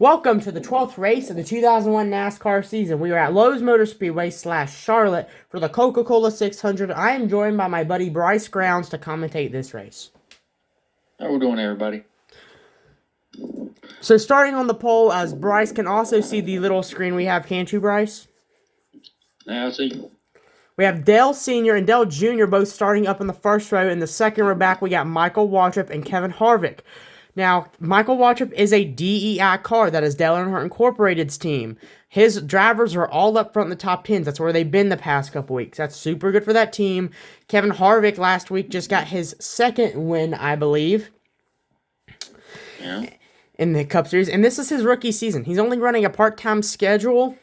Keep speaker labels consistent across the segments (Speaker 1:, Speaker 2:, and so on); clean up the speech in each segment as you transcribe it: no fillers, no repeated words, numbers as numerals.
Speaker 1: Welcome to the 12th race of the 2001 NASCAR season. We are at Lowe's Motor Speedway / Charlotte for the Coca-Cola 600. I am joined by my buddy Bryce Grounds to commentate this race.
Speaker 2: How we doing, everybody?
Speaker 1: So starting on the pole, as Bryce can also see the little screen we have, can't you, Bryce?
Speaker 2: Now I see.
Speaker 1: We have Dale Sr. and Dale Jr. both starting up in the first row. In the second row back, we got Michael Waltrip and Kevin Harvick. Now, Michael Waltrip is a DEI car. That is Dale Earnhardt Incorporated's team. His drivers are all up front in the top 10s. That's where they've been the past couple weeks. That's super good for that team. Kevin Harvick last week just got his second win, I believe, in the Cup Series. And this is his rookie season. He's only running a part-time schedule.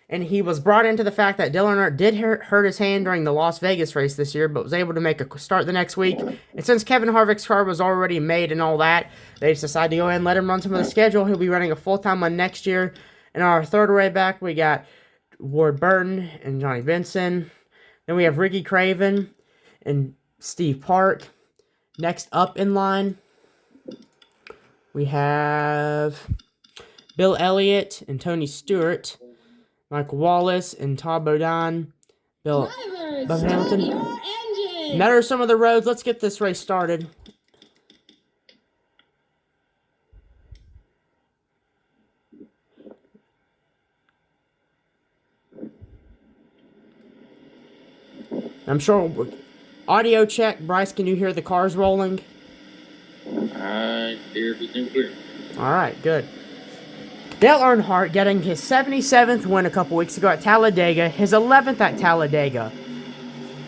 Speaker 1: And he was brought into the fact that Dale Earnhardt did hurt his hand during the Las Vegas race this year, but was able to make a start the next week. And since Kevin Harvick's car was already made and all that, they just decided to go ahead and let him run some of the schedule. He'll be running a full-time one next year. And our third way back, we got Ward Burton and Johnny Benson. Then we have Ricky Craven and Steve Park. Next up in line, we have Bill Elliott and Tony Stewart. Michael Wallace and Todd Bodine, Bill Hamilton. And that are some of the roads. Let's get this race started. I'm sure. Audio check. Bryce, can you hear the cars rolling?
Speaker 2: I hear everything clear.
Speaker 1: All right, good. Dale Earnhardt getting his 77th win a couple weeks ago at Talladega, his 11th at Talladega.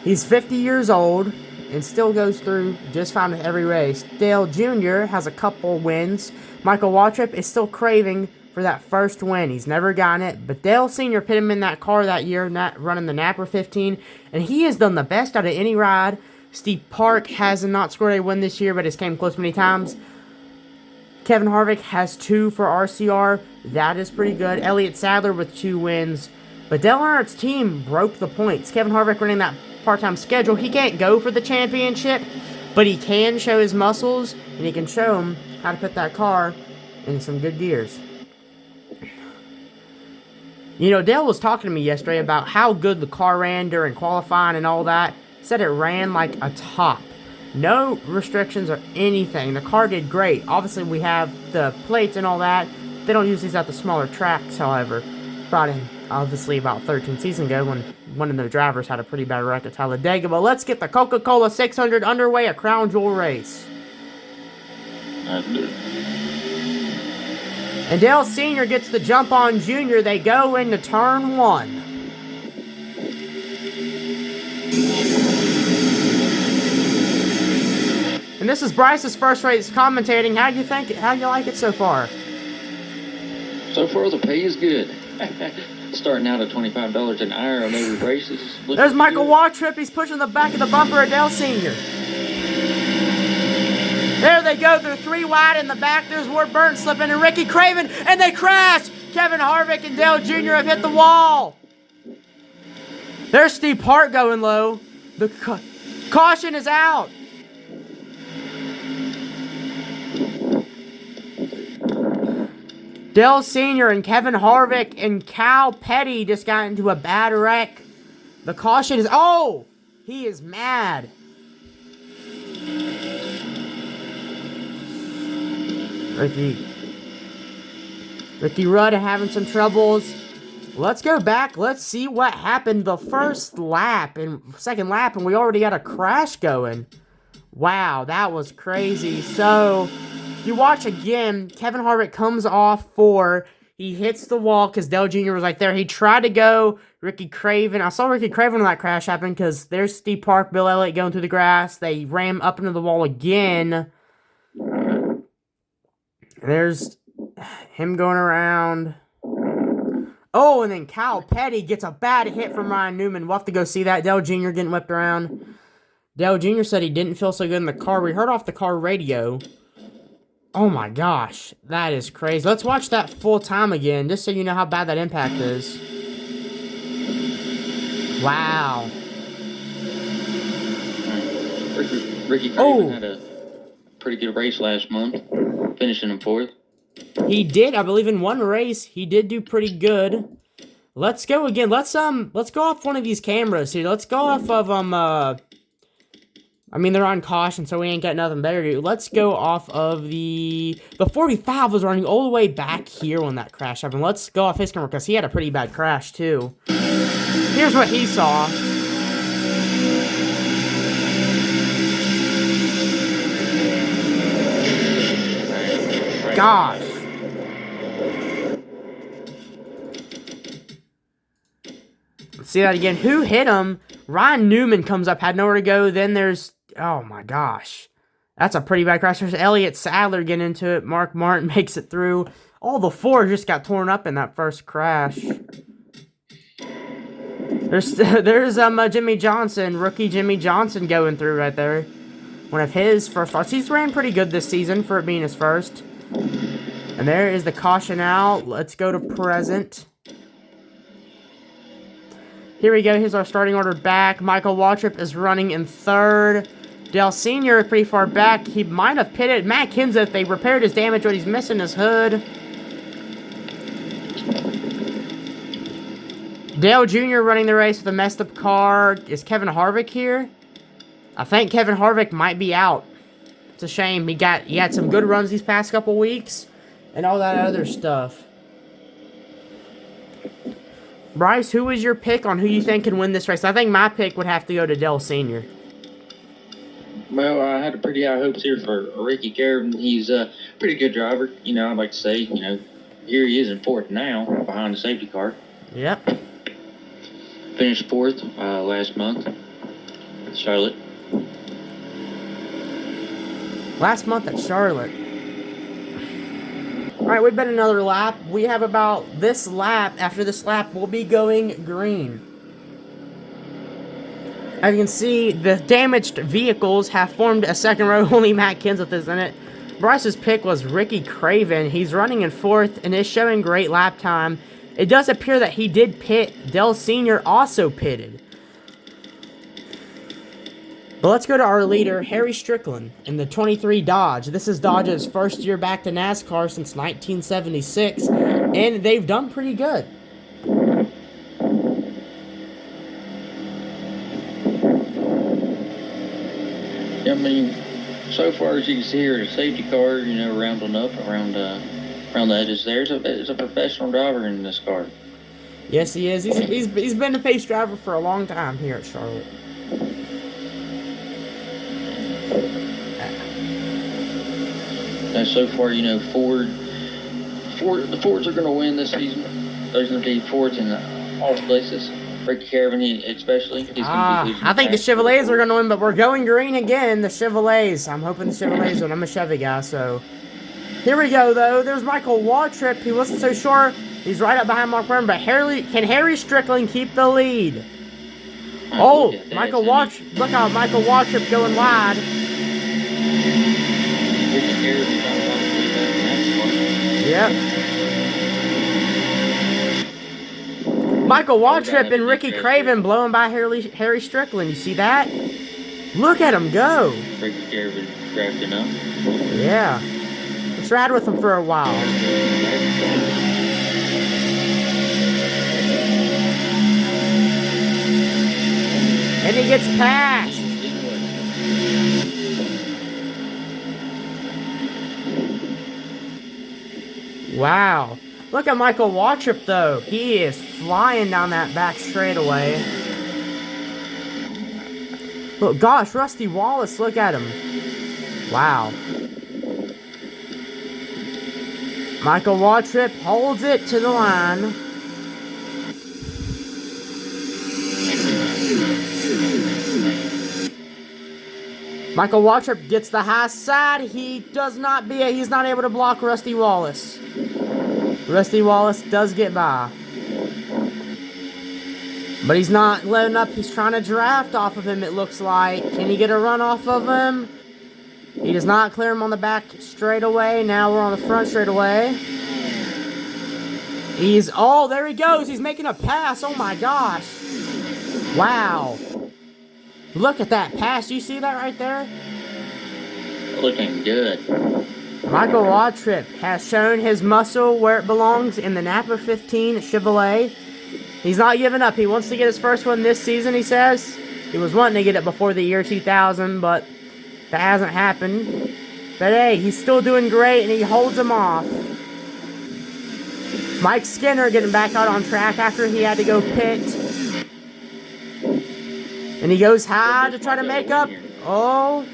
Speaker 1: He's 50 years old and still goes through just fine with every race. Dale Jr. has a couple wins. Michael Waltrip is still craving for that first win. He's never gotten it, but Dale Sr. put him in that car that year, running the Napa 15, and he has done the best out of any ride. Steve Park has not scored a win this year, but has came close many times. Kevin Harvick has 2 for RCR. That is pretty good. Elliott Sadler with 2 wins. But Dale Earnhardt's team broke the points. Kevin Harvick running that part-time schedule. He can't go for the championship, but he can show his muscles, and he can show him how to put that car in some good gears. You know, Dale was talking to me yesterday about how good the car ran during qualifying and all that. Said it ran like a top. No restrictions or anything. The car did great. Obviously, we have the plates and all that. They don't use these at the smaller tracks, however. Brought in, obviously, about 13 seasons ago when one of the drivers had a pretty bad wreck at Talladega. But let's get the Coca-Cola 600 underway, a crown jewel race. And Dale Sr. gets the jump on Jr. They go into turn 1. And this is Bryce's first race commentating. How do you think? How do you like it so far?
Speaker 2: So far, the pay is good. Starting out at $25 an hour on every race.
Speaker 1: There's Michael Waltrip. He's pushing the back of the bumper of Dale Sr. There they go. They're 3 wide in the back. There's Ward Burton slipping and Ricky Craven, and they crash. Kevin Harvick and Dale Jr. have hit the wall. There's Steve Park going low. The caution is out. Dale Sr. and Kevin Harvick and Cal Petty just got into a bad wreck. The caution is... Oh! He is mad. Ricky Rudd having some troubles. Let's go back. Let's see what happened the first lap and second lap, and we already got a crash going. Wow, that was crazy. So... you watch again, Kevin Harvick comes off 4. He hits the wall because Dale Jr. was right there. He tried to go Ricky Craven. I saw Ricky Craven when that crash happened because there's Steve Park, Bill Elliott going through the grass. They ram up into the wall again. There's him going around. Oh, and then Cal Petty gets a bad hit from Ryan Newman. We'll have to go see that. Dale Jr. getting whipped around. Dale Jr. said he didn't feel so good in the car. We heard off the car radio. Oh my gosh, that is crazy. Let's watch that full time again, just so you know how bad that impact is. Wow.
Speaker 2: Ricky Craven had a pretty good race last month, finishing in 4th.
Speaker 1: He did, I believe, in one race. He did do pretty good. Let's go again. Let's go off one of these cameras here. Let's go off of I mean, they're on caution, so we ain't got nothing better to do. Let's go off of the 45 was running all the way back here when that crash happened. Let's go off his camera because he had a pretty bad crash too. Here's what he saw. Gosh. Let's see that again. Who hit him? Ryan Newman comes up, had nowhere to go. Then there's, oh my gosh. That's a pretty bad crash. There's Elliott Sadler getting into it. Mark Martin makes it through. All the four just got torn up in that first crash. There's Jimmy Johnson, rookie Jimmy Johnson going through right there. One of his first starts. He's ran pretty good this season for it being his first. And there is the caution out. Let's go to present. Here we go. Here's our starting order back. Michael Waltrip is running in third. Dale Sr. is pretty far back. He might have pitted. Matt Kenseth, they repaired his damage, but he's missing his hood. Dale Jr. running the race with a messed up car. Is Kevin Harvick here? I think Kevin Harvick might be out. It's a shame. He had some good runs these past couple weeks and all that other stuff. Bryce, who was your pick on who you think can win this race? I think my pick would have to go to Dale Sr.
Speaker 2: Well, I had a pretty high hopes here for Ricky Garrett. He's a pretty good driver. You know, I'd like to say, you know, here he is in fourth now behind the safety car.
Speaker 1: Yep.
Speaker 2: Finished fourth last month. Charlotte.
Speaker 1: Last month at Charlotte. Alright, we've been another lap. We have about this lap. After this lap, we'll be going green. As you can see, the damaged vehicles have formed a second row. Only Matt Kenseth is in it. Bryce's pick was Ricky Craven. He's running in fourth and is showing great lap time. It does appear that he did pit. Dell Sr. also pitted. But let's go to our leader, Harry Strickland, in the 23 Dodge. This is Dodge's first year back to NASCAR since 1976, and they've done pretty good.
Speaker 2: I mean, so far as you can see here, the safety car, you know, rounding up around the edges. There's a professional driver in this car.
Speaker 1: Yes, he is. He's been a pace driver for a long time here at Charlotte.
Speaker 2: And so far, you know, the Fords are going to win this season. There's going to be Fords in all places. Ricky Caravan, especially.
Speaker 1: I think the Chevrolets are going to win, but we're going green again. The Chevrolets. I'm hoping the Chevrolets win. I'm a Chevy guy, so. Here we go, though. There's Michael Waltrip. He wasn't so sure. He's right up behind Mark Martin, but can Harry Strickland keep the lead? Oh, Michael Waltrip. Look how Michael Waltrip going wide. Yep. Michael Waltrip and Ricky Craven blowing by Harry Strickland. You see that? Look at him go.
Speaker 2: Ricky Craven crafting up.
Speaker 1: Yeah. Let's ride with him for a while. And he gets past. Wow. Look at Michael Waltrip, though. He is flying down that back straightaway. Look, gosh, Rusty Wallace, look at him. Wow. Michael Waltrip holds it to the line. Michael Waltrip gets the high side. He's not able to block Rusty Wallace. Rusty Wallace does get by. But he's not letting up. He's trying to draft off of him, it looks like. Can he get a run off of him? He does not clear him on the back straightaway. Now we're on the front straightaway. Oh, there he goes. He's making a pass. Oh my gosh. Wow. Look at that pass. You see that right there?
Speaker 2: Looking good.
Speaker 1: Michael Waltrip has shown his muscle where it belongs in the Napa 15 Chevrolet. He's not giving up. He wants to get his first one this season, he says. He was wanting to get it before the year 2000, but that hasn't happened. But hey, he's still doing great, and he holds him off. Mike Skinner getting back out on track after he had to go pit. And he goes high to try to make up. Oh,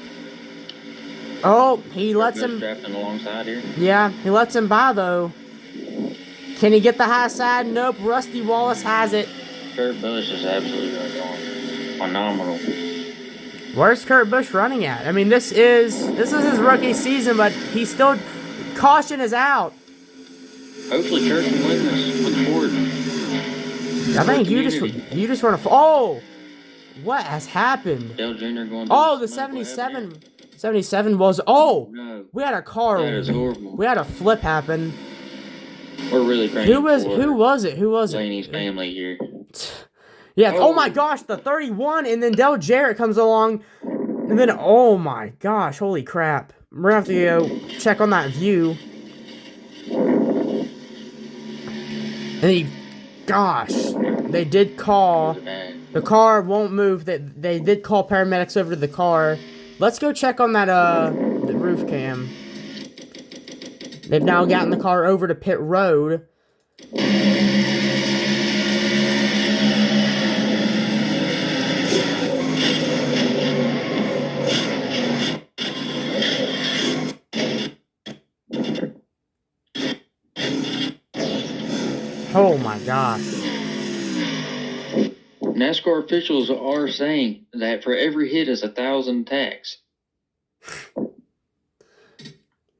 Speaker 1: he lets him.
Speaker 2: Alongside here.
Speaker 1: Yeah, he lets him by, though. Can he get the high side? Nope. Rusty Wallace has it.
Speaker 2: Kurt Busch is absolutely phenomenal.
Speaker 1: Where's Kurt Busch running at? I mean, this is his rookie season, but he's still. Caution is out.
Speaker 2: Hopefully, Kurt can win this with Ford.
Speaker 1: I think you just want to. Oh, what has happened?
Speaker 2: Dale Jr. going.
Speaker 1: Oh, the 77. 77 was. Oh,
Speaker 2: no.
Speaker 1: We had a car.
Speaker 2: That is horrible.
Speaker 1: We had a flip happen.
Speaker 2: We're really crazy.
Speaker 1: Who was it?
Speaker 2: Laney's family here.
Speaker 1: Yeah. Oh my gosh, the 31, and then Del Jarrett comes along, and then oh my gosh, holy crap! We're gonna have to go check on that view. And they did call. The car won't move. They did call paramedics over to the car. Let's go check on that the roof cam. They've now gotten the car over to pit road. Oh my gosh.
Speaker 2: NASCAR officials are saying that for every hit is 1,000 tax.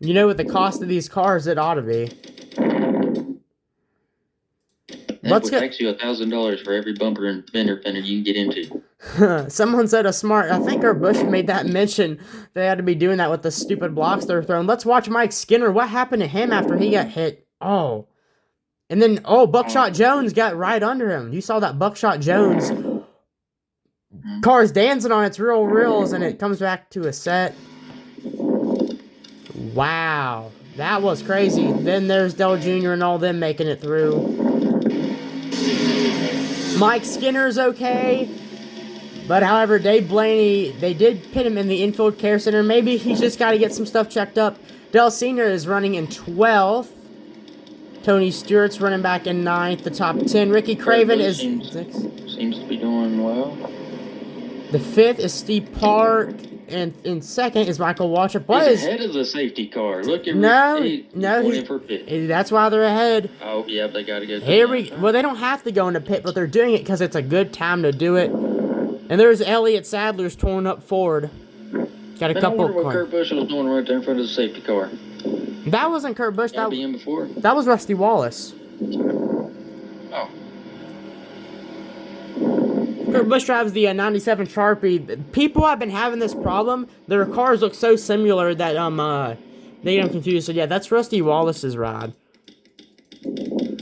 Speaker 1: You know what the cost of these cars it ought to be.
Speaker 2: That would tax you $1,000 for every bumper and fender you can get into.
Speaker 1: Someone said I think Kurt Busch made that mention. They had to be doing that with the stupid blocks they're throwing. Let's watch Mike Skinner. What happened to him after he got hit? Oh. And then, Buckshot Jones got right under him. You saw that Buckshot Jones. Car's dancing on its reels, and it comes back to a set. Wow. That was crazy. Then there's Dell Jr. and all them making it through. Mike Skinner's okay. But, however, Dave Blaney, they did pit him in the infield care center. Maybe he's just got to get some stuff checked up. Dell Sr. is running in 12th. Tony Stewart's running back in 9th, the top 10. Ricky Craven is 6th.
Speaker 2: Seems to be doing well.
Speaker 1: The 5th is Steve Park, and in 2nd is Michael Waltrip.
Speaker 2: He's ahead of the safety car. Look at
Speaker 1: that's why they're ahead.
Speaker 2: Oh, yeah, they got to go.
Speaker 1: Well, they don't have to go into pit, but they're doing it because it's a good time to do it. And there's Elliott Sadler's torn up Ford. Got a couple.
Speaker 2: I wonder what Kurt Busch was doing right there in front of the safety car.
Speaker 1: That wasn't Kurt Busch.
Speaker 2: That been before.
Speaker 1: That was Rusty Wallace.
Speaker 2: Oh.
Speaker 1: Kurt Busch drives the 97 Sharpie. People have been having this problem. Their cars look so similar that they get them confused. So yeah, that's Rusty Wallace's ride.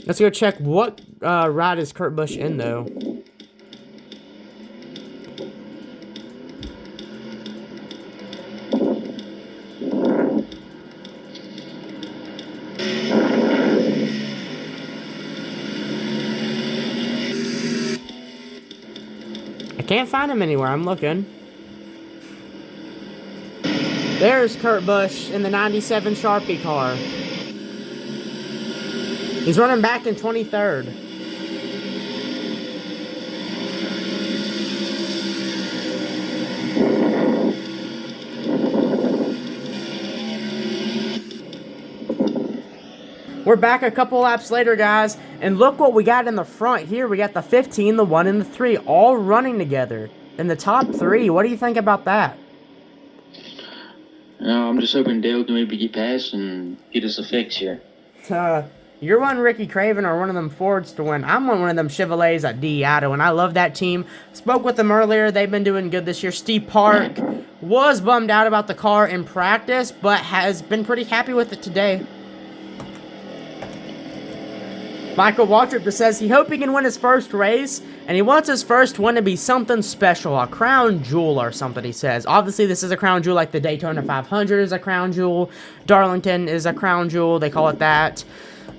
Speaker 1: Let's go check what ride is Kurt Busch in though. Can't find him anywhere. I'm looking. There's Kurt Busch in the 97 Sharpie car. He's running back in 23rd. We're back a couple laps later, guys, and look what we got in the front here. We got the 15, the 1, and the 3 all running together. In the top 3, what do you think about that?
Speaker 2: No, I'm just hoping Dale can maybe get past and get us a fix here.
Speaker 1: You're wanting Ricky Craven or one of them Fords to win. I'm on one of them Chevrolets at Diato, and I love that team. Spoke with them earlier. They've been doing good this year. Steve Park was bummed out about the car in practice, but has been pretty happy with it today. Michael Waltrip just says he hopes he can win his first race, and he wants his first one to be something special, a crown jewel or something, he says. Obviously, this is a crown jewel, like the Daytona 500 is a crown jewel. Darlington is a crown jewel, they call it that.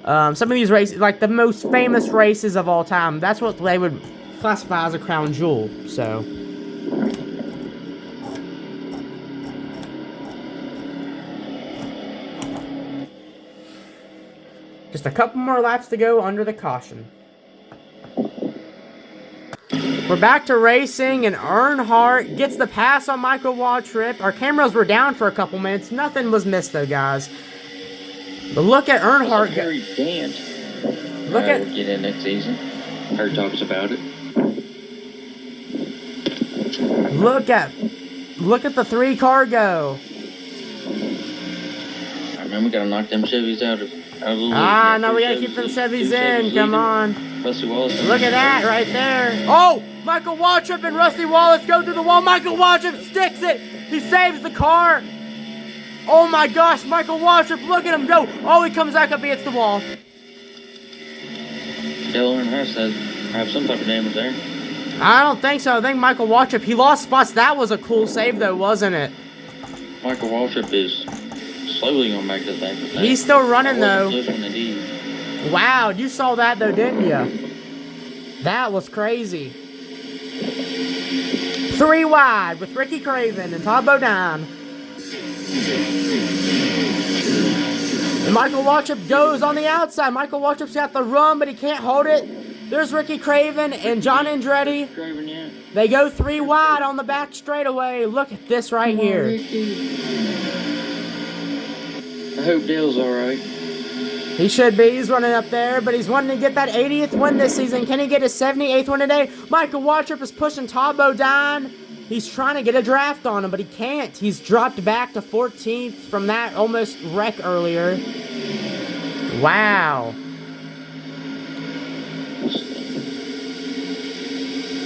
Speaker 1: Some of these races, like the most famous races of all time, that's what they would classify as a crown jewel, so... Just a couple more laps to go under the caution. We're back to racing, and Earnhardt gets the pass on Michael Waltrip. Our cameras were down for a couple minutes. Nothing was missed, though, guys. But look at Earnhardt.
Speaker 2: Harry Dant.
Speaker 1: Look at.
Speaker 2: Get in next season. Heard talks about it.
Speaker 1: Look at the 3-car go.
Speaker 2: I remember we gotta knock them Chevys out of the league.
Speaker 1: No, we gotta keep them Chevys in. Come on.
Speaker 2: Rusty Wallace.
Speaker 1: Look at that right there. Oh, Michael Waltrip and Rusty Wallace go through the wall. Michael Waltrip sticks it. He saves the car. Oh my gosh, Michael Waltrip, look at him go. Oh, he comes back up against the wall.
Speaker 2: Dale Earnhardt said have some type of damage there.
Speaker 1: I don't think so. I think Michael Waltrip, he lost spots. That was a cool save though, wasn't it?
Speaker 2: Michael Waltrip is slowly going back to the back.
Speaker 1: He's still running though.
Speaker 2: Indeed.
Speaker 1: Wow, you saw that though, didn't you? That was crazy. 3 wide with Ricky Craven and Todd Bodine. And Michael Waltrip goes on the outside. Michael Waltrip's got the run, but he can't hold it. There's Ricky Craven and John Andretti.
Speaker 2: Craven, yeah.
Speaker 1: They go 3 wide on the back straightaway. Look at this right here.
Speaker 2: I hope Dale's alright.
Speaker 1: He should be. He's running up there, but he's wanting to get that 80th win this season. Can he get his 78th win today? Michael Waltrip is pushing Todd Bodine. He's trying to get a draft on him, but he can't. He's dropped back to 14th from that almost wreck earlier. Wow.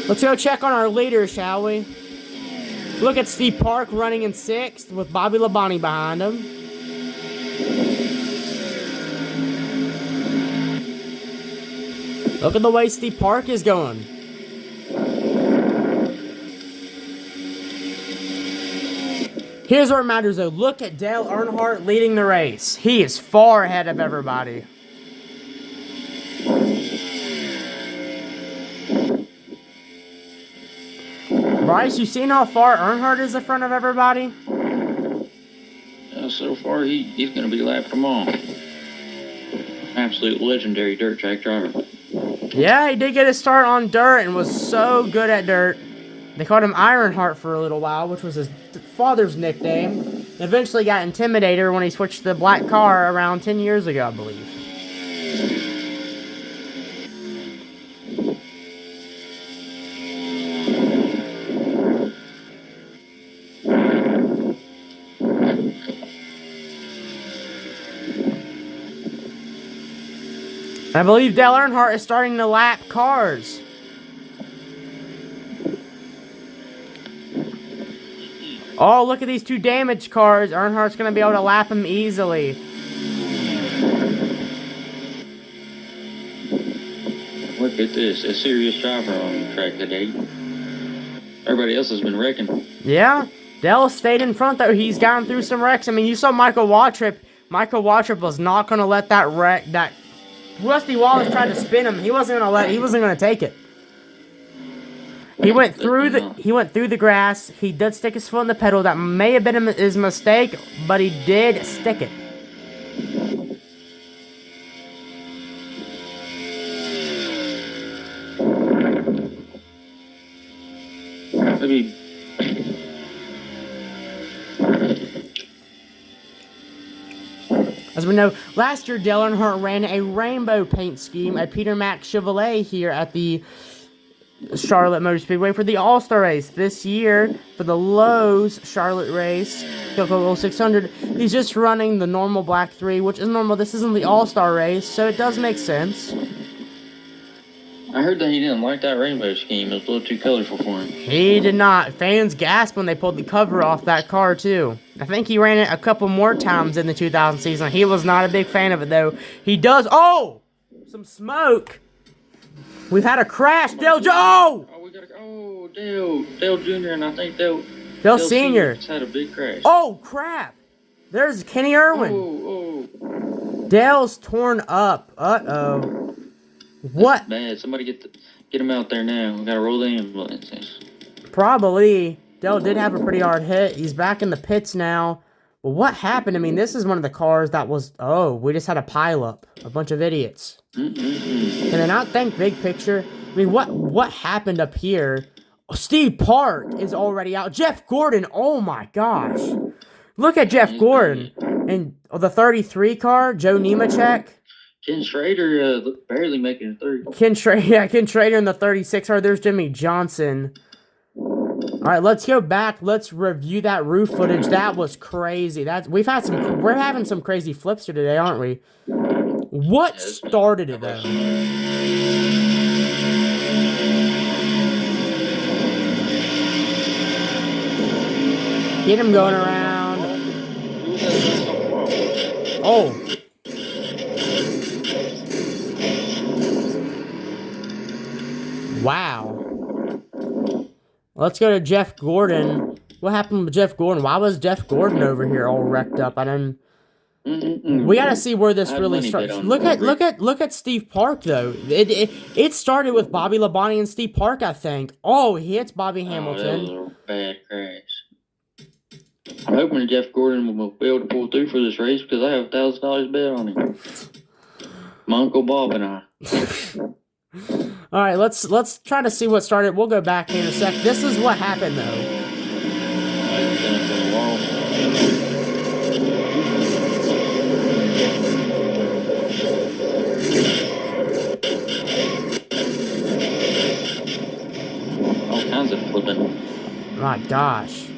Speaker 1: Let's go check on our leaders, shall we? Look at Steve Park running in 6th with Bobby Labonte behind him. Look at the way Steve Park is going. Here's what matters though. Look at Dale Earnhardt leading the race. He is far ahead of everybody. Bryce, you seen how far Earnhardt is in front of everybody?
Speaker 2: So far, he's going to be lapped them all. Absolute legendary dirt track driver.
Speaker 1: Yeah, he did get a start on dirt and was so good at dirt. They called him Ironheart for a little while, which was his father's nickname. Eventually got Intimidator when he switched to the black car around 10 years ago, I believe. I believe Dale Earnhardt is starting to lap cars. Oh, look at these 2 damaged cars. Earnhardt's going to be able to lap them easily.
Speaker 2: Look at this. A serious driver on the track today. Everybody else has been wrecking.
Speaker 1: Yeah. Dale stayed in front, though. He's gotten through some wrecks. I mean, you saw Michael Waltrip. Michael Waltrip was not going to let that wreck, that Rusty Wallace tried to spin him. He wasn't going to take it. He went through the grass. He did stick his foot in the pedal. That may have been his mistake, but he did stick it.
Speaker 2: Maybe.
Speaker 1: As we know, last year Dale Earnhardt ran a rainbow paint scheme at Peter Mac Chevrolet here at the Charlotte Motor Speedway for the All-Star race. This year, for the Lowe's Charlotte race, Coca-Cola 600, he's just running the normal black 3, which is normal. This isn't the All-Star race, so it does make sense.
Speaker 2: I heard that he didn't like that rainbow scheme. It was a little too colorful for him.
Speaker 1: He did not. Fans gasped when they pulled the cover off that car, too. I think he ran it a couple more times in the 2000 season. He was not a big fan of it, though. He does... Oh! some smoke. We've had a crash. Dale Joe.
Speaker 2: Oh, we gotta. Oh, Dale Jr. and I think Dale
Speaker 1: Senior
Speaker 2: just had a big crash.
Speaker 1: Oh crap! There's Kenny Irwin.
Speaker 2: Oh.
Speaker 1: Dale's torn up. Uh-oh. What?
Speaker 2: That's bad. Somebody get him out there now. We gotta roll the ambulance.
Speaker 1: Probably. Dale did have a pretty hard hit. He's back in the pits now. Well, what happened? I mean, this is one of the cars that was... Oh, we just had a pileup. A bunch of idiots. Can I not think big picture? I mean, what happened up here? Oh, Steve Park is already out. Jeff Gordon. Oh, my gosh. Look at Jeff Gordon. And the 33 car, Joe Nemechek.
Speaker 2: Ken Schrader barely making it through.
Speaker 1: Ken Schrader in the 36 car. There's Jimmy Johnson. All right, let's go back. Let's review that roof footage. That was crazy. We're having some crazy flips here today, aren't we? What started it though? Get him going around. Oh. Wow. Let's go to Jeff Gordon. What happened with Jeff Gordon? Why was Jeff Gordon over here all wrecked up? I didn't. We gotta see where this really starts. Look at Steve Park though. It started with Bobby Labonte and Steve Park, I think. Oh, he hits Bobby Hamilton.
Speaker 2: That was a bad crash. I'm hoping that Jeff Gordon will be able to pull through for this race because I have $1,000 bet on him. My Uncle Bob and I.
Speaker 1: All right, let's try to see what started. We'll go back here in a sec. This is what happened though.
Speaker 2: All kinds of flipping.
Speaker 1: My gosh.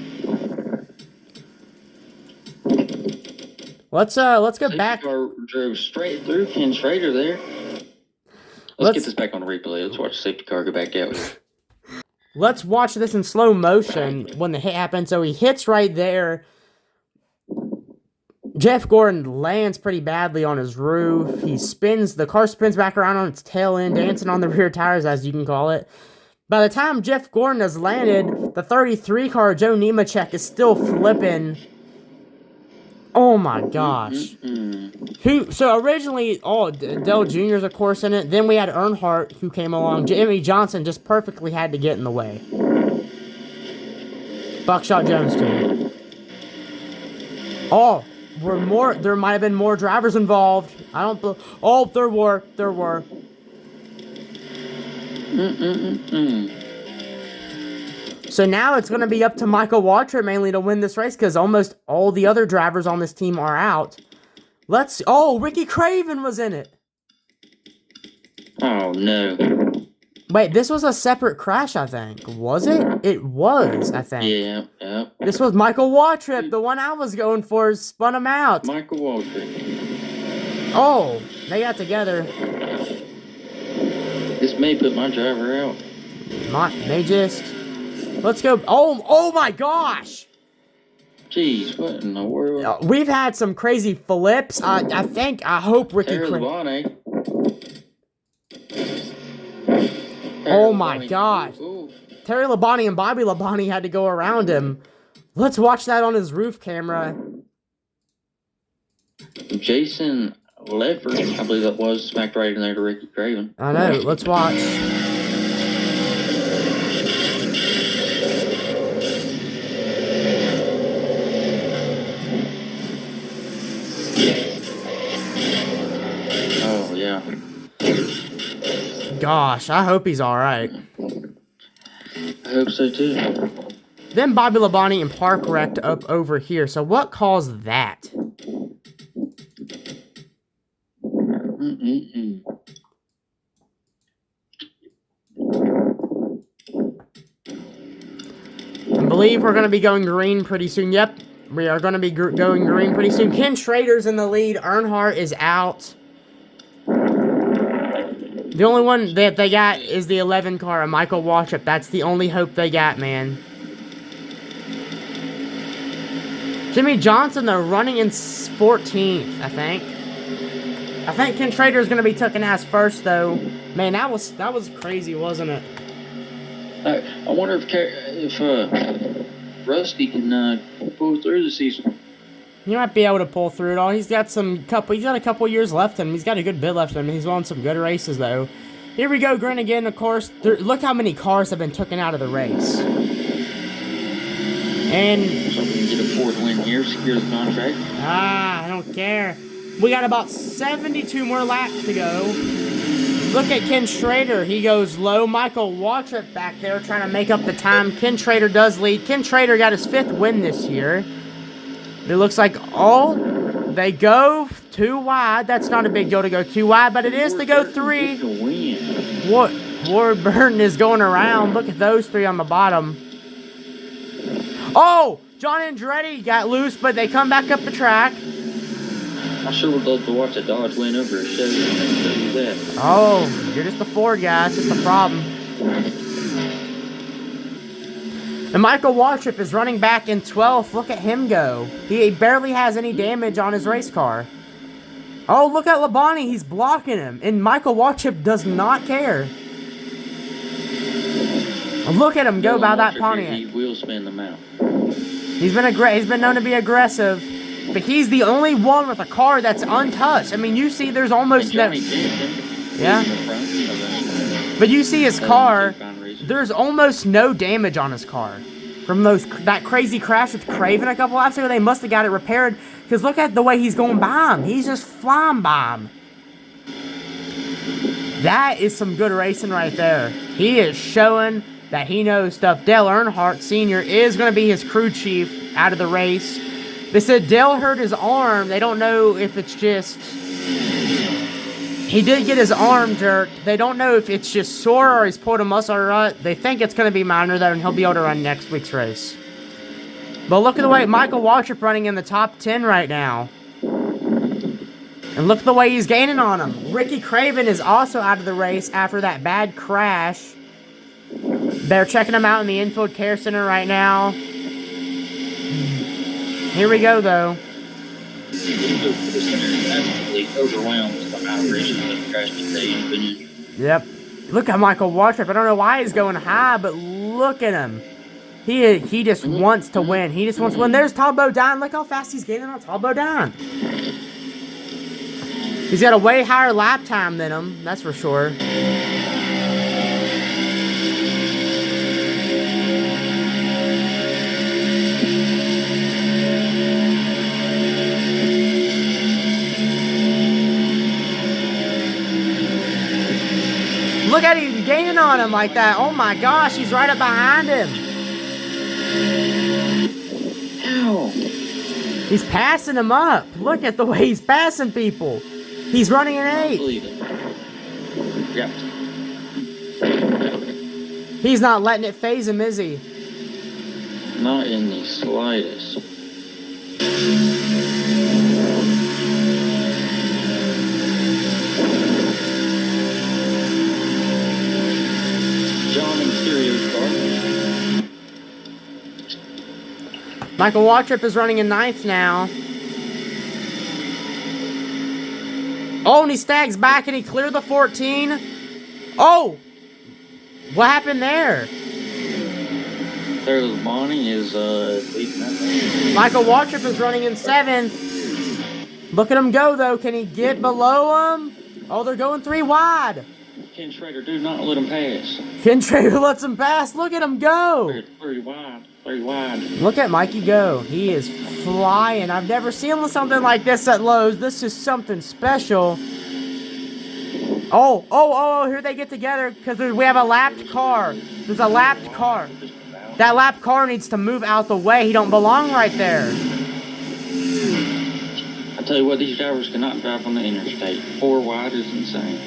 Speaker 1: Let's go back.
Speaker 2: Car drove straight through Ken Schrader there. Let's get this back on the replay. Let's watch the safety car go back out.
Speaker 1: Let's watch this in slow motion when the hit happens. So he hits right there. Jeff Gordon lands pretty badly on his roof. The car spins back around on its tail end, dancing on the rear tires, as you can call it. By the time Jeff Gordon has landed, the 33 car, Joe Nemechek, is still flipping. Oh my gosh. So originally, Dale Jr.'s of course in it. Then we had Earnhardt who came along. Jimmy Johnson just perfectly had to get in the way. Buckshot Jones too. Oh, there might have been more drivers involved. There were. So now it's going to be up to Michael Waltrip mainly to win this race because almost all the other drivers on this team are out. Ricky Craven was in it.
Speaker 2: Oh, no.
Speaker 1: Wait, this was a separate crash, I think. Was it? It was, I think.
Speaker 2: Yeah.
Speaker 1: This was Michael Waltrip, the one I was going for, spun him out.
Speaker 2: Michael Waltrip.
Speaker 1: Oh, they got together.
Speaker 2: This may put my driver out.
Speaker 1: Let's go. Oh my gosh.
Speaker 2: Jeez, what in the world?
Speaker 1: We've had some crazy flips. I hope Ricky
Speaker 2: Craven.
Speaker 1: Oh my gosh. Terry Labonte and Bobby Labonte had to go around him. Let's watch that on his roof camera.
Speaker 2: Jason Leffert, I believe that was, smacked right in there to Ricky Craven.
Speaker 1: I know. Let's watch.
Speaker 2: Oh, yeah.
Speaker 1: Gosh, I hope he's alright.
Speaker 2: I hope so too.
Speaker 1: Then Bobby Labonte and Park wrecked up over here. So what caused that? I believe we're going to be going green pretty soon. Yep, we are going to be going green pretty soon. Ken Schrader's in the lead. Earnhardt is out. The only one that they got is the 11 car, Michael Waltrip. That's the only hope they got, man. Jimmy Johnson, though, running in 14th, I think. I think Ken Trader's going to be taken as first, though. Man, that was crazy, wasn't it?
Speaker 2: I wonder if Rusty can pull through the season.
Speaker 1: He might be able to pull through it all. He's got a couple years left in him. He's got a good bit left in him. He's won some good races, though. Here we go, Grin again, of course. Look how many cars have been taken out of the race. And
Speaker 2: so we can get a fourth win here, secure the contract.
Speaker 1: I don't care. We got about 72 more laps to go. Look at Ken Schrader. He goes low. Michael Waltrip back there trying to make up the time. Ken Schrader does lead. Ken Schrader got his 5th win this year. It looks like they go 2 wide. That's not a big deal to go 2 wide, but it is to go 3. What? Ward Burton is going around. Look at those 3 on the bottom. Oh! John Andretti got loose, but they come back up the track.
Speaker 2: I sure would love to watch a Dodge win over a Chevy. That.
Speaker 1: Oh, you're just a Ford guy. It's just a problem. And Michael Waltrip is running back in 12th. Look at him go. He barely has any damage on his race car. Oh, look at Labonte. He's blocking him. And Michael Waltrip does not care. Look at him go by that Pontiac.
Speaker 2: He will spin them out.
Speaker 1: He's been known to be aggressive. But he's the only one with a car that's untouched. I mean, you see there's almost no... Yeah. But you see his car, there's almost no damage on his car. From that crazy crash with Craven a couple laps ago, they must have got it repaired. Because look at the way he's going by him. He's just flying by him. That is some good racing right there. He is showing that he knows stuff. Dale Earnhardt Sr. is going to be his crew chief out of the race. They said Dale hurt his arm. They don't know if it's just... He did get his arm jerked. They don't know if it's just sore or he's pulled a muscle or what. They think it's going to be minor, though, and he'll be able to run next week's race. But look at the way Michael Waltrip running in the top 10 right now. And look at the way he's gaining on him. Ricky Craven is also out of the race after that bad crash. They're checking him out in the infield care center right now. Here we go, though. Yep. Look at Michael Waltrip. I don't know why he's going high, but look at him. He just wants to win. He just wants to win. There's Todd Bodine. Look how fast he's gaining on Todd Bodine. He's got a way higher lap time than him, that's for sure. Look at him gaining on him like that. Oh my gosh, he's right up behind him.
Speaker 2: Ow.
Speaker 1: He's passing him up. Look at the way he's passing people. He's running an 8th.
Speaker 2: Yep.
Speaker 1: He's not letting it phase him, is he?
Speaker 2: Not in the slightest. John and Sterio's car.
Speaker 1: Michael Waltrip is running in 9th now. Oh, and he stags back and he cleared the 14. Oh! What happened there?
Speaker 2: There's Bonnie is leading that thing.
Speaker 1: Michael Waltrip is running in 7th. Look at him go, though. Can he get below him? Oh, they're going 3 wide.
Speaker 2: Ken Schrader, do not let him pass.
Speaker 1: Ken Schrader lets him pass. Look at him go.
Speaker 2: Very wide. Very wide.
Speaker 1: Look at Mikey go. He is flying. I've never seen something like this at Lowe's. This is something special. Oh, here they get together because we have a lapped car. There's a lapped car. That lapped car needs to move out the way. He don't belong right there.
Speaker 2: I tell you what, these drivers cannot drive on the interstate. 4 wide is insane.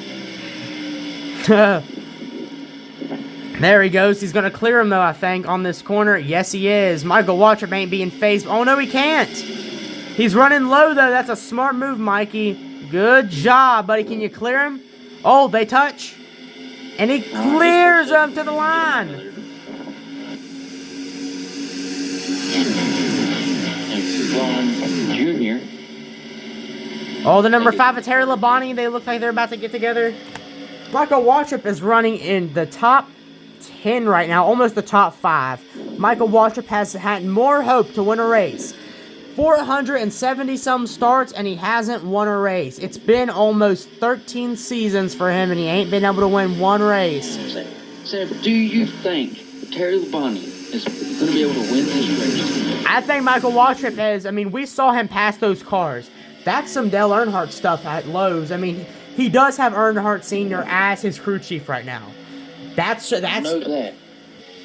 Speaker 1: There he goes. He's going to clear him, though, I think, on this corner. Yes, he is. Michael Waltrip ain't being phased. Oh, no, he can't. He's running low, though. That's a smart move, Mikey. Good job, buddy. Can you clear him? Oh, they touch. And he clears him to the line.
Speaker 2: And Ron Jr.
Speaker 1: Oh, the number 5 of Terry Labonte, they look like they're about to get together. Michael Waltrip is running in the top 10 right now, almost the top 5. Michael Waltrip has had more hope to win a race. 470-some starts, and he hasn't won a race. It's been almost 13 seasons for him, and he ain't been able to win one race.
Speaker 2: Sam, do you think Terry Labonte is going to be able to win this race?
Speaker 1: I think Michael Waltrip is. I mean, we saw him pass those cars. That's some Dale Earnhardt stuff at Lowe's. I mean, he does have Earnhardt Sr. as his crew chief right now. That's.
Speaker 2: I know that.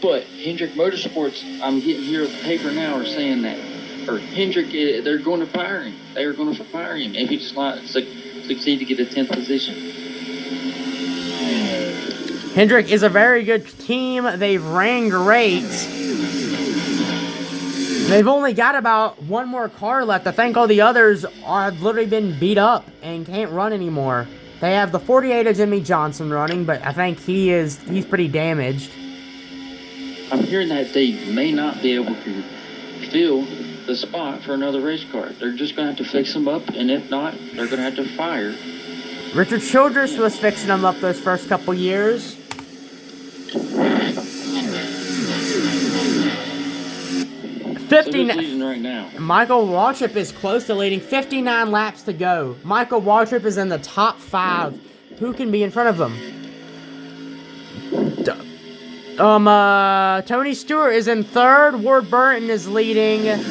Speaker 2: But Hendrick Motorsports, I'm getting here at the paper now, are saying that, or Hendrick, they're going to fire him. They are going to fire him if he does not succeed to get a 10th position.
Speaker 1: Hendrick is a very good team. They've ran great. They've only got about one more car left. I think all the others have literally been beat up and can't run anymore. They have the 48 of Jimmy Johnson running, but I think he's pretty damaged.
Speaker 2: I'm hearing that they may not be able to fill the spot for another race car. They're just going to have to fix them up, and if not, they're going to have to fire.
Speaker 1: Richard Childress was fixing them up those first couple years.
Speaker 2: Leading right now.
Speaker 1: Michael Waltrip is close to leading. 59 laps to go. Michael Waltrip is in the top 5. Who can be in front of him? Tony Stewart is in 3rd. Ward Burton is leading.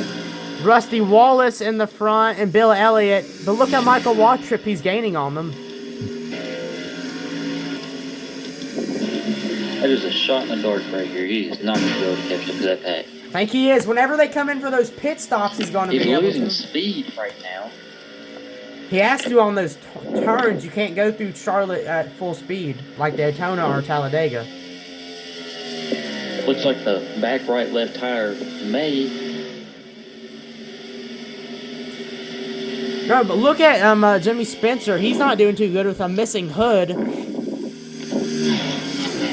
Speaker 1: Rusty Wallace in the front, and Bill Elliott. But look at Michael Waltrip. He's gaining on them.
Speaker 2: That is a shot in the dark right here. He is not going to be able to catch up to that pack.
Speaker 1: I think he is. Whenever they come in for those pit stops, he's going to be able to.
Speaker 2: He's losing speed right now.
Speaker 1: He has to on those turns. You can't go through Charlotte at full speed like Daytona or Talladega.
Speaker 2: Looks like the back right left tire may.
Speaker 1: No, but look at Jimmy Spencer. He's not doing too good with a missing hood.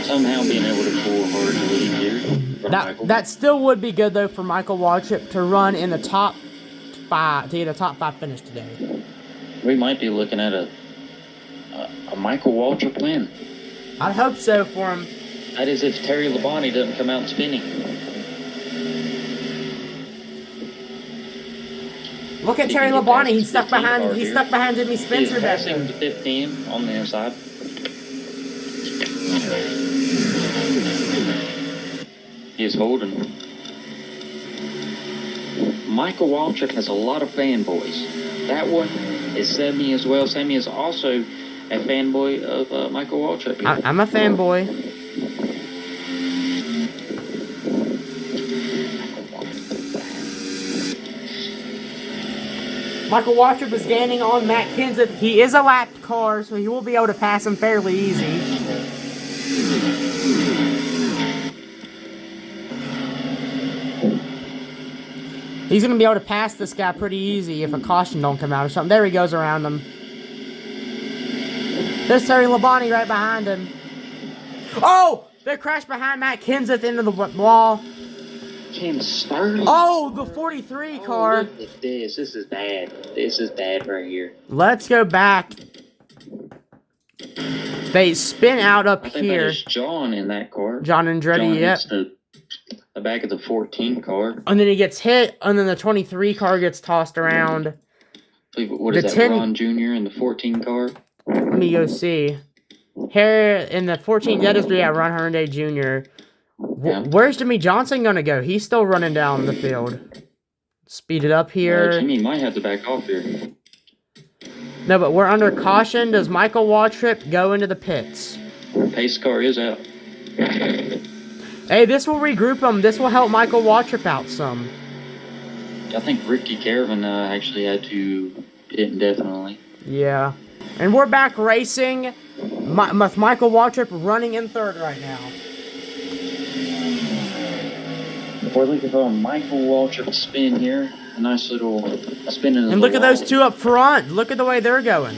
Speaker 2: Somehow being able to pull hard to lead here.
Speaker 1: That still would be good though for Michael Waltrip to run in the top 5 to get a top 5 finish today.
Speaker 2: We might be looking at a Michael Waltrip win.
Speaker 1: I'd hope so for him.
Speaker 2: That is if Terry Labonte doesn't come out spinning.
Speaker 1: Look at Terry Labonte. He's stuck behind Jimmy Spencer.
Speaker 2: He's passing to 15 on the inside. He is holding. Michael Waltrip has a lot of fanboys. That one is Sammy as well. Sammy is also a fanboy of Michael Waltrip.
Speaker 1: I'm a fanboy. Michael Waltrip is gaining on Matt Kenseth. He is a lapped car, so he will be able to pass him fairly easy. He's going to be able to pass this guy pretty easy if a caution don't come out or something. There he goes around him. There's Terry Labonte right behind him. Oh! They crashed behind Matt Kenseth into the wall.
Speaker 2: Cam Sterling.
Speaker 1: Oh, the 43 car.
Speaker 2: Look at this. This is bad. This is bad right here.
Speaker 1: Let's go back. They spin out up
Speaker 2: I think
Speaker 1: here.
Speaker 2: that is John in that car.
Speaker 1: John Andretti, yep.
Speaker 2: The back of the 14 car.
Speaker 1: And then he gets hit, and then the 23 car gets tossed around.
Speaker 2: What is that, Ron Jr. in the 14 car?
Speaker 1: Let me go see. Here in the 14, that is Ron Herndon Jr.
Speaker 2: Yeah.
Speaker 1: Where's Jimmy Johnson going to go? He's still running down the field. Speed it up here.
Speaker 2: Jimmy might have to back off here.
Speaker 1: No, but we're under caution. Does Michael Waltrip go into the pits?
Speaker 2: Pace car is out.
Speaker 1: Hey, this will regroup him. This will help Michael Waltrip out some.
Speaker 2: I think Ricky Caravan actually had to pit indefinitely.
Speaker 1: Yeah. And we're back racing. With Michael Waltrip running in 3rd right now.
Speaker 2: We're looking for a Michael Waltrip spin here. A nice little spin in the
Speaker 1: And look at those two up front. Look at the way they're going.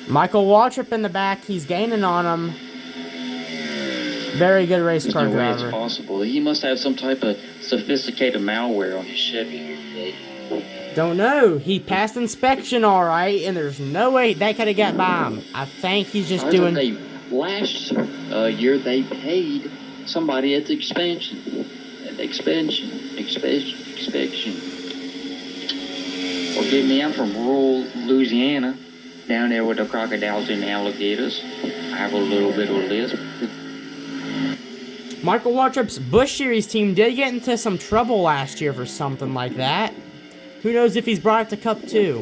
Speaker 1: Michael Waltrip in the back. He's gaining on him. Very good race car driver.
Speaker 2: It's possible. He must have some type of sophisticated malware on his Chevy here today.
Speaker 1: Don't know. He passed inspection all right, and there's no way that could have got by him. I think he's just doing...
Speaker 2: Last year, they paid somebody at the inspection. Forgive me, I'm from rural Louisiana, down there with the crocodiles and alligators. I have a little bit of a list.
Speaker 1: Michael Waltrip's Busch Series team did get into some trouble last year for something like that. Who knows if he's brought it to Cup 2?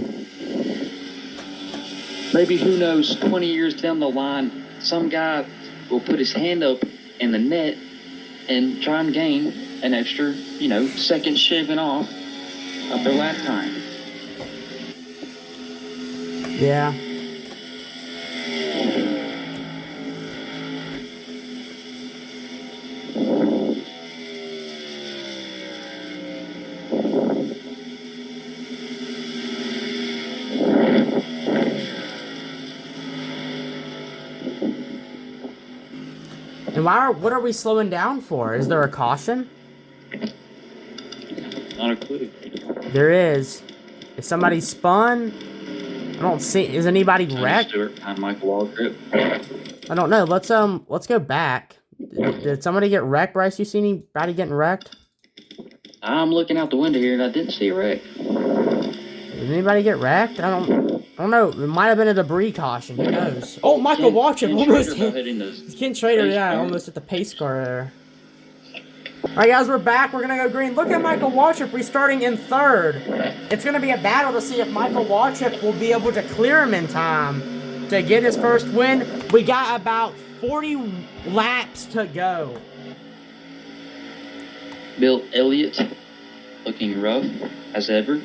Speaker 2: Maybe, who knows, 20 years down the line, some guy will put his hand up in the net and try and gain an extra, second shaving off of their lap time.
Speaker 1: Yeah. And what are we slowing down for? Is there a caution?
Speaker 2: Not a clue.
Speaker 1: There is. Is somebody spun? I don't see. Is anybody wrecked?
Speaker 2: On Michael Waltrip.
Speaker 1: I don't know. Let's go back. Did somebody get wrecked, Bryce? You see anybody getting wrecked?
Speaker 2: I'm looking out the window here and I didn't see a wreck.
Speaker 1: Did anybody get wrecked? I don't know. It might have been a debris caution. Who knows? Oh, Michael Waltrip almost hit. Ken Schrader, yeah, almost at the pace car there. Alright, guys, we're back. We're going to go green. Look at Michael Waltrip restarting in third. It's going to be a battle to see if Michael Waltrip will be able to clear him in time to get his first win. We got about 40 laps to go.
Speaker 2: Bill Elliott looking rough as ever.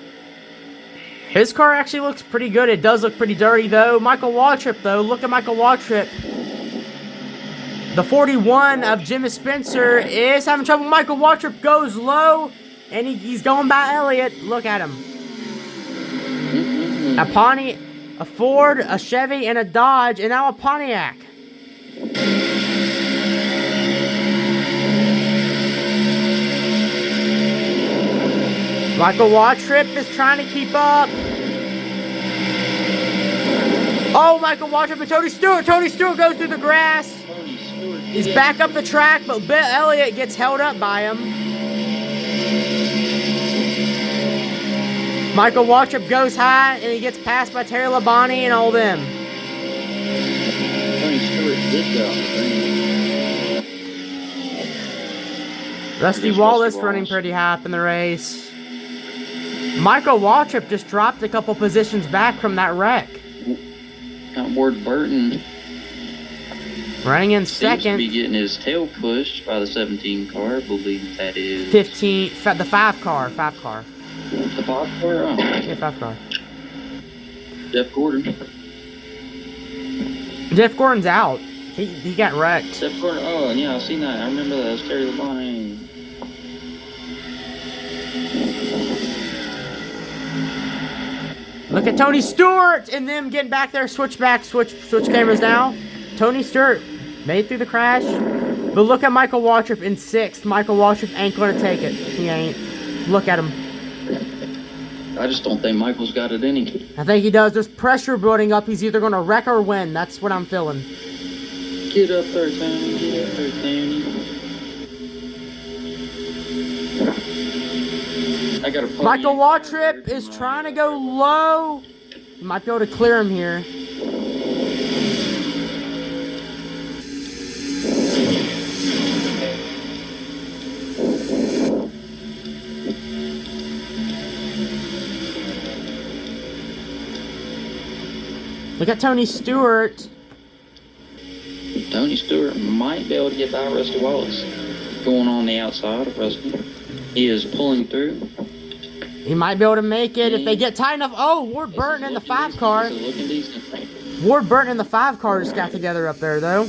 Speaker 1: His car actually looks pretty good. It does look pretty dirty, though. Michael Waltrip, though. Look at Michael Waltrip. The 41 of Jimmy Spencer is having trouble. Michael Waltrip goes low, and he's going by Elliott. Look at him. A Pontiac, a Ford, a Chevy, and a Dodge, and now a Pontiac. Michael Waltrip is trying to keep up. Oh, Michael Waltrip and Tony Stewart. Tony Stewart goes through the grass. He's back up the track, but Bill Elliott gets held up by him. Michael Waltrip goes high, and he gets passed by Terry Labonte and all them.
Speaker 2: Tony Stewart did go.
Speaker 1: Rusty Wallace running pretty high up in the race. Michael Waltrip just dropped a couple positions back from that wreck.
Speaker 2: Ward Burton
Speaker 1: running in
Speaker 2: seems
Speaker 1: second.
Speaker 2: To be getting his tail pushed by the 17 car. I believe that is
Speaker 1: 15. The 5 car.
Speaker 2: The 5 car? Oh.
Speaker 1: Yeah, 5 car.
Speaker 2: Jeff Gordon.
Speaker 1: Jeff Gordon's out. He got wrecked.
Speaker 2: Jeff Gordon. Oh, yeah, I've seen that. I remember that. It was Terry Labonte.
Speaker 1: Look at Tony Stewart and them getting back there. Switch cameras now. Tony Stewart made it through the crash. But look at Michael Waltrip in 6th. Michael Waltrip ain't going to take it. He ain't. Look at him.
Speaker 2: I just don't think Michael's got it in him.
Speaker 1: I think he does. There's pressure building up. He's either going to wreck or win. That's what I'm feeling.
Speaker 2: Get up there, Tony. Get up there, Tony.
Speaker 1: Michael Waltrip is trying to go low. He might be able to clear him here. Look at Tony Stewart.
Speaker 2: Tony Stewart might be able to get by Rusty Wallace. Going on the outside of Rusty. He is pulling through.
Speaker 1: He might be able to make it if they get tight enough. Oh, Ward Burton in the 5 car. Ward Burton in the 5 car just got together up there, though.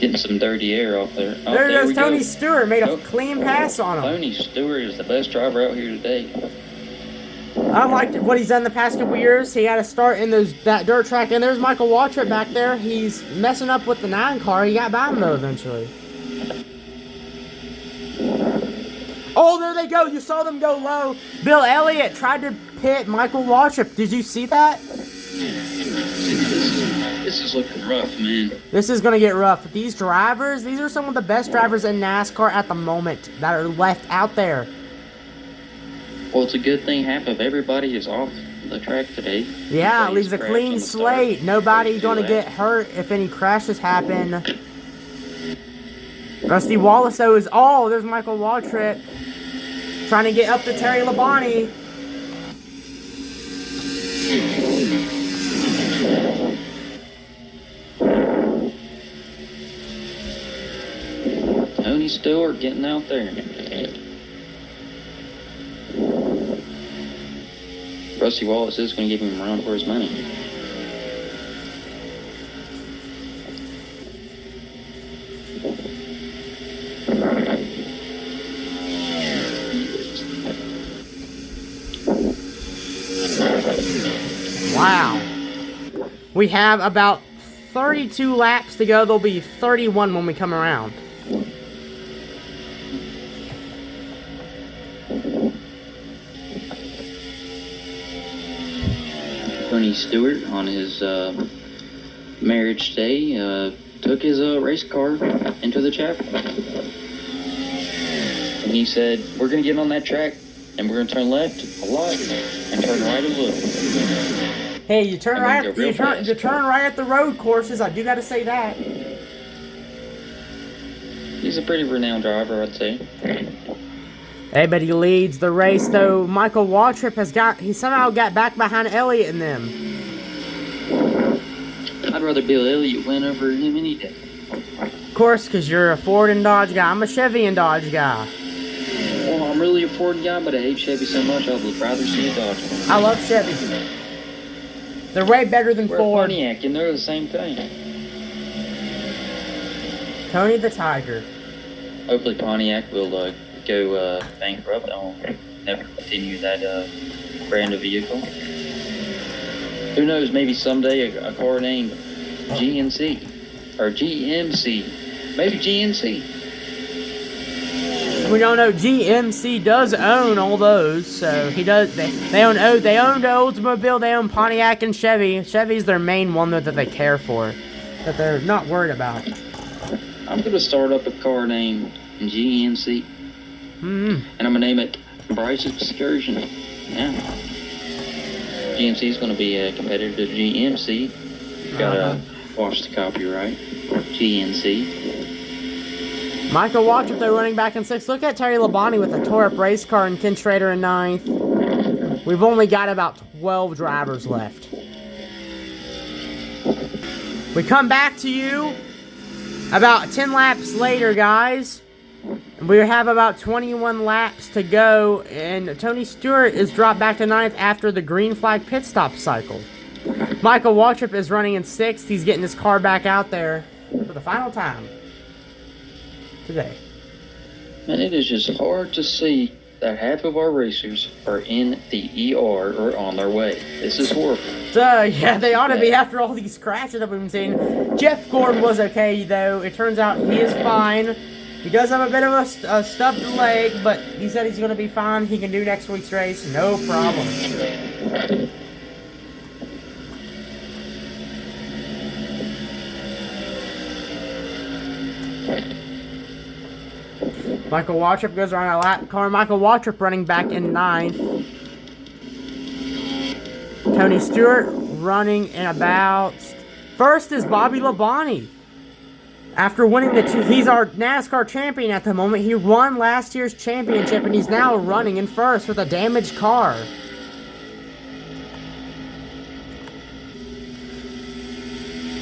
Speaker 2: Getting some dirty air off there. Oh,
Speaker 1: there goes Tony Stewart. Made a clean pass on him.
Speaker 2: Tony Stewart is the best driver out here today.
Speaker 1: I liked what he's done the past couple years. He had a start in that dirt track, and there's Michael Waltrip back there. He's messing up with the 9 car. He got by him, though, eventually. Oh, there they go. You saw them go low. Bill Elliott tried to pit Michael Waltrip. Did you see that?
Speaker 2: This is looking rough, man.
Speaker 1: This is going to get rough. These drivers, these are some of the best drivers in NASCAR at the moment that are left out there.
Speaker 2: Well, it's a good thing half of everybody is off the track today.
Speaker 1: Yeah, it leaves a clean slate. Nobody going to get hurt if any crashes happen. Rusty Wallace, though, is... Oh, there's Michael Waltrip trying to get up to Terry Labonte.
Speaker 2: Tony Stewart getting out there. Rusty Wallace is going to give him a run for his money.
Speaker 1: Wow. We have about 32 laps to go. There'll be 31 when we come around.
Speaker 2: Tony Stewart on his marriage day took his race car into the chapel. And he said, we're going to get on that track and we're going to turn left a lot and turn right a little.
Speaker 1: Hey, you turn right at the road courses. I do got to say that.
Speaker 2: He's a pretty renowned driver, I'd say.
Speaker 1: Hey, but he leads the race, though. Michael Waltrip he somehow got back behind Elliott and them.
Speaker 2: I'd rather Bill Elliott win over him any day.
Speaker 1: Of course, because you're a Ford and Dodge guy. I'm a Chevy and Dodge guy.
Speaker 2: Well, I'm really a Ford guy, but I hate Chevy so much I would rather see a Dodge one.
Speaker 1: I love Chevy. They're way better than
Speaker 2: We're
Speaker 1: Ford.
Speaker 2: Pontiac, and they're the same thing.
Speaker 1: Tony the Tiger.
Speaker 2: Hopefully Pontiac will go bankrupt. I'll never continue that brand of vehicle. Who knows, maybe someday a car named GNC or GMC. Maybe GNC.
Speaker 1: We don't know. GMC does own all those, so he does. They own Oldsmobile, they own Pontiac and Chevy. Chevy's their main one that they care for, that they're not worried about.
Speaker 2: I'm gonna start up a car named GNC, and I'm gonna name it Bryce's Excursion. Yeah. GMC is gonna be a competitor to GMC. Gotta watch the copyright. GNC.
Speaker 1: Michael Waltrip, though, running back in 6th. Look at Terry Labonte with a tore-up race car and Ken Schrader in 9th. We've only got about 12 drivers left. We come back to you about 10 laps later, guys. We have about 21 laps to go, and Tony Stewart is dropped back to 9th after the green flag pit stop cycle. Michael Waltrip is running in 6th. He's getting his car back out there for the final time today.
Speaker 2: And it is just hard to see that half of our racers are in the ER or on their way. This is horrible.
Speaker 1: Yeah, they ought to be after all these crashes that we've been seeing. Jeff Gordon was okay, though. It turns out he is fine. He does have a bit of a stubbed leg, but he said he's going to be fine. He can do next week's race, no problem. Michael Waltrip goes around a lap car. Michael Waltrip running back in 9th. Tony Stewart running in about... First is Bobby Labonte. After winning he's our NASCAR champion at the moment. He won last year's championship, and he's now running in first with a damaged car.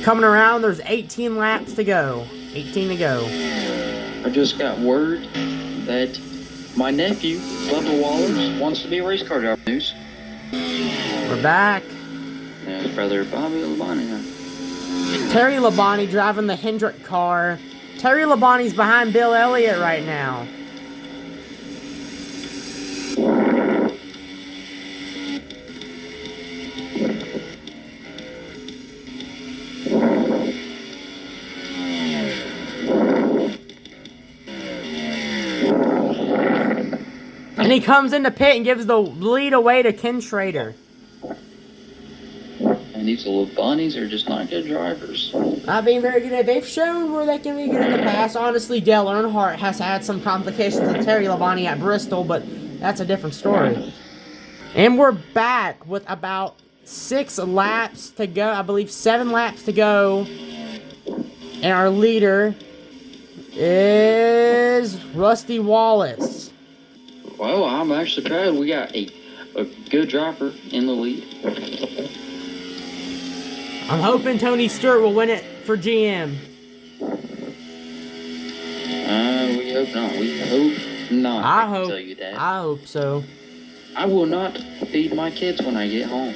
Speaker 1: Coming around, there's 18 laps to go. 18 to go.
Speaker 2: I just got word that my nephew, Bubba Wallace, wants to be a race car driver. News.
Speaker 1: We're back.
Speaker 2: Yeah, his brother Bobby Labonte.
Speaker 1: Terry Labonte driving the Hendrick car. Terry Labonte's behind Bill Elliott right now. he comes in the pit and gives the lead away to Ken Schrader.
Speaker 2: And these little bunnies are just not good drivers.
Speaker 1: Not being very good. They've shown where they can be good in the past. Honestly, Dale Earnhardt has had some complications with Terry Labonte at Bristol, but that's a different story. And we're back with about 6 laps to go. I believe 7 laps to go. And our leader is Rusty Wallace.
Speaker 2: Well, I'm actually proud. We got a good driver in the lead.
Speaker 1: I'm hoping Tony Stewart will win it for GM.
Speaker 2: We hope not. We hope not. I can tell you that.
Speaker 1: I hope so.
Speaker 2: I will not feed my kids when I get home.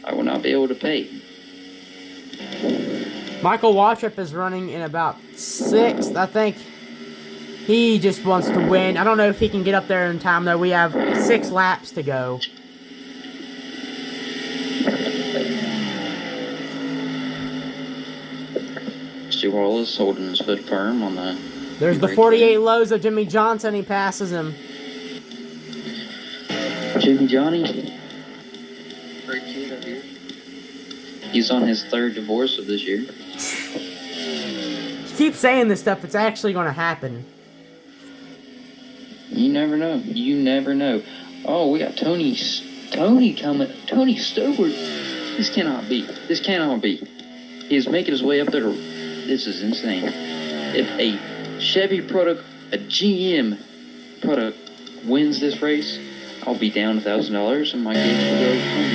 Speaker 2: I will not be able to pay.
Speaker 1: Michael Waltrip is running in about 6th. I think he just wants to win. I don't know if he can get up there in time, though. We have 6 laps to go.
Speaker 2: Stu Wallace holding his foot firm on the...
Speaker 1: There's the 48 lows of Jimmy Johnson. He passes him.
Speaker 2: Jimmy Johnny. Great kid up here. He's on his 3rd divorce of this year.
Speaker 1: You keep saying this stuff. It's actually going to happen.
Speaker 2: You never know. You never know. Oh, we got Tony coming. Tony Stewart. This cannot be. This cannot be. He's making his way up there. This is insane. If a Chevy product, a GM product, wins this race, I'll be down $1,000 and my kids will go hungry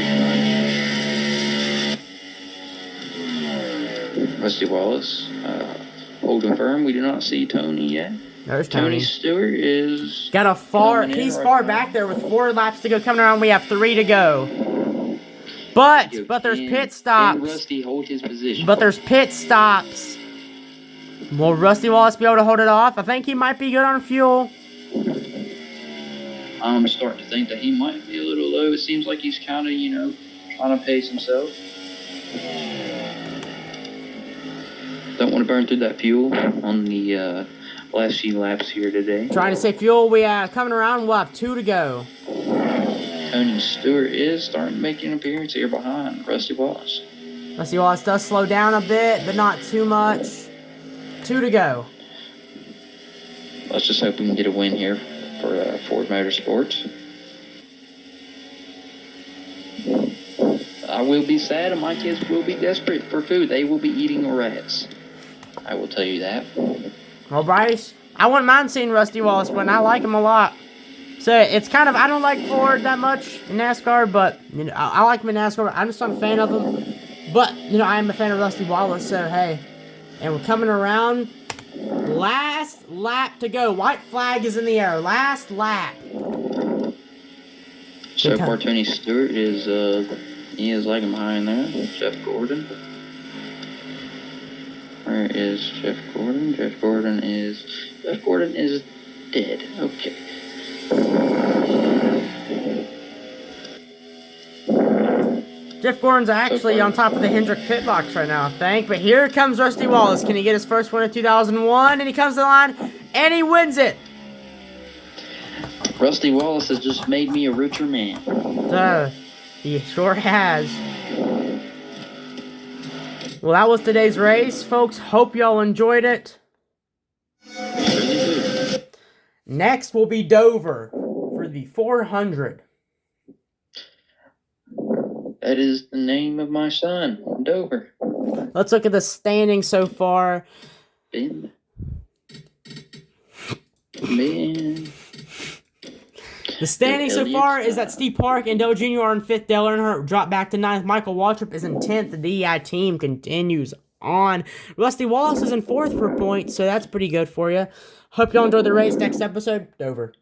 Speaker 2: tonight. Rusty Wallace, holding firm. We do not see Tony yet.
Speaker 1: There's Tony.
Speaker 2: Stewart is
Speaker 1: got a far. He's right far back there with 4 laps to go. Coming around, we have 3 to go. But there's pit stops.
Speaker 2: Can Rusty hold his position?
Speaker 1: But there's pit stops. Will Rusty Wallace be able to hold it off? I think he might be good on fuel.
Speaker 2: I'm starting to think that he might be a little low. It seems like he's kind of, trying to pace himself. Don't want to burn through that fuel on the last few laps here today.
Speaker 1: Trying to save fuel. We coming around. We'll have 2 to go.
Speaker 2: Tony Stewart is starting to make an appearance here behind Rusty Wallace.
Speaker 1: Rusty Wallace does slow down a bit, but not too much. 2 to go.
Speaker 2: Let's just hope we can get a win here for Ford Motorsports. I will be sad and my kids will be desperate for food. They will be eating rats. I will tell you that.
Speaker 1: Well, Bryce, I wouldn't mind seeing Rusty Wallace win. I like him a lot. So it's kind of, I don't like Ford that much in NASCAR, but I like him in NASCAR. But I'm just not a fan of him. But I am a fan of Rusty Wallace. So hey, and we're coming around. Last lap to go. White flag is in the air. Last lap.
Speaker 2: So far, Tony Stewart is he is lagging behind there. Jeff Gordon. Where is Jeff Gordon? Jeff Gordon is dead. Okay.
Speaker 1: Jeff Gordon's actually on top of the Hendrick pit box right now, I think. But here comes Rusty Wallace. Can he get his first win of 2001? And he comes to the line, and he wins it.
Speaker 2: Rusty Wallace has just made me a richer man.
Speaker 1: He sure has. Well, that was today's race, folks. Hope y'all enjoyed it. Next will be Dover for the 400.
Speaker 2: That is the name of my son, Dover.
Speaker 1: Let's look at the standings so far.
Speaker 2: Ben.
Speaker 1: The standings so far is that Steve Park and Dale Jr. are in 5th. Dale Earnhardt dropped back to 9th. Michael Waltrip is in 10th. The DEI team continues on. Rusty Wallace is in 4th for points, so that's pretty good for you. Hope y'all enjoyed the race. Next episode, Dover.